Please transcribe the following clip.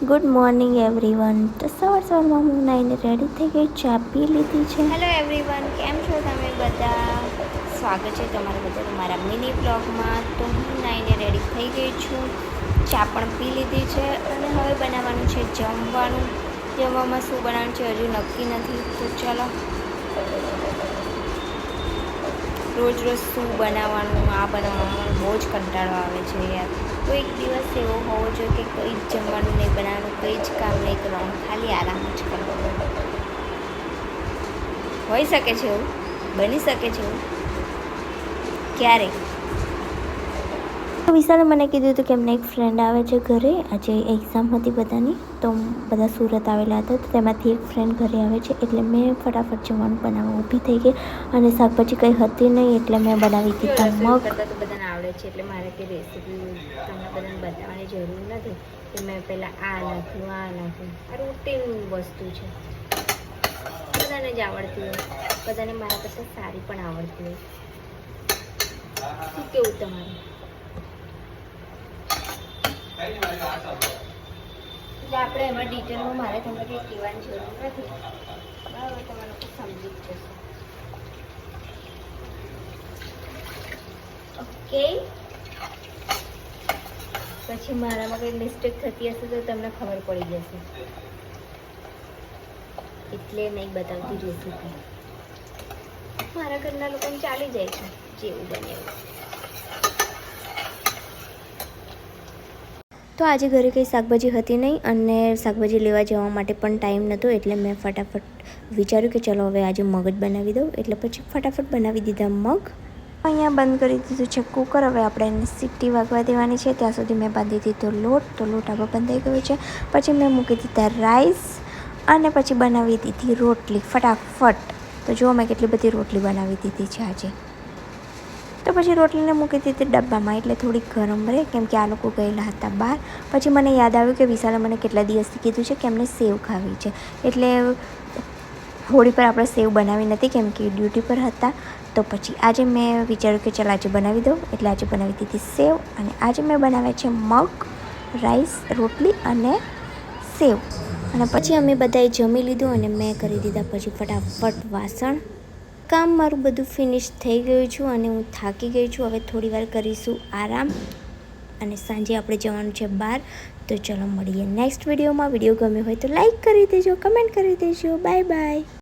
Good morning everyone. તો સવારમાં હું નાઈને રેડી થઈ ગઈ, ચા પી લીધી છે. હેલો એવરીવન, કેમ છો તમે બધા? સ્વાગત છે તમારા બધા મારા મિની બ્લોગમાં. તો હું નાઈને રેડી થઈ ગઈ છું, ચા પણ પી લીધી છે અને હવે બનાવવાનું છે જમવાનું. જમવામાં શું બનાવવાનું છે હજુ નક્કી નથી. તો ચાલો, રોજ શું બનાવવાનું, આ બનાવવાનું બહુ જ કંટાળો આવે છે યાર. કોઈક દિવસ એવો હોવો જોઈએ કે કંઈ જ જમવાનું નહીં બનાવવાનું, કંઈ જ કામ નહીં કરવાનું, ખાલી આરામ જ કરવાનો. હોઈ શકે છે એવું, બની શકે છે એવું ક્યારેક. વિશાલે મને કીધું હતું કે એમને એક ફ્રેન્ડ આવે છે ઘરે. આજે એક્ઝામ હતી બધાની, તો બધા સુરત આવેલા હતા, તો તેમાંથી એક ફ્રેન્ડ ઘરે આવે છે. એટલે મેં ફટાફટ જમવાનું બનાવવા ઊભી થઈ ગઈ અને શાકભાજી કંઈ હતી નહીં, એટલે મેં બનાવી દીધા મગ. કરતાં તો બધાને આવડે છે, એટલે મારે તે રેસીપી તમને બધાને બતાવવાની જરૂર નથી કે મેં પહેલાં આ નાખ્યું, આ નાખ્યું. આ રૂટીન વસ્તુ છે, બધાને જ આવડતી હોય, બધાને મારા કરતાં સારી પણ આવડતી હોય. શું કેવું તમારું? એટલે આપણે એમાં ડિટેલમાં મારે તમને કંઈ કહેવાની જરૂર નથી, બરાબર? તમે લોકો સમજી જ જશો. ઓકે, પછી મારામાં કંઈ મિસ્ટેક થતી હશે તો તમને ખબર પડી જશે, એટલે નહીં બતાવતી રેસીપી. મારા ઘરના લોકોને ચાલી જાય છે જેવું બને એવું. તો આજે ઘરે કંઈ શાકભાજી હતી નહીં અને શાકભાજી લેવા જવા માટે પણ ટાઈમ નહોતો, એટલે મેં ફટાફટ વિચાર્યું કે ચલો હવે આજે મગ જ બનાવી દઉં. એટલે પછી ફટાફટ બનાવી દીધા મગ. અહીંયા બંધ કરી દીધું છે કુકર. હવે આપણે એને સીટી વાગવા દેવાની છે. ત્યાં સુધી મેં બાંધી દીધો લોટ. તો લોટ હવે બંધાઈ ગયો છે. પછી મેં મૂકી દીધા રાઈસ અને પછી બનાવી દીધી રોટલી ફટાફટ. તો જુઓ મેં કેટલી બધી રોટલી બનાવી દીધી છે આજે. તો પછી રોટલીને મૂકી દીધી ડબ્બામાં, એટલે થોડીક ગરમ રહે, કેમ કે આ લોકો ગયેલા હતા બહાર. પછી મને યાદ આવ્યું કે વિશાલે મને કેટલા દિવસથી કીધું છે કે એમને સેવ ખાવી છે, એટલે હોળી પર આપણે સેવ બનાવી નથી કેમ કે ડ્યુટી પર હતા. તો પછી આજે મેં વિચાર્યું કે ચાલ આજે બનાવી દઉં, એટલે આજે બનાવી દીધી સેવ. અને આજે મેં બનાવ્યા છે મગ, રાઈસ, રોટલી અને સેવ. અને પછી અમે બધાએ જમી લીધું અને મેં કરી દીધા પછી ફટાફટ વાસણ. કામ મારું બધું ફિનિશ થઈ ગયું છું અને હું થાકી ગઈ છું. હવે થોડી વાર કરીશું આરામ અને સાંજે આપણે જવાનું છે બહાર. તો ચલો મળીએ નેક્સ્ટ વિડીયોમાં. વિડીયો ગમ્યો હોય તો લાઈક કરી દેજો, કમેન્ટ કરી દેજો. Bye bye.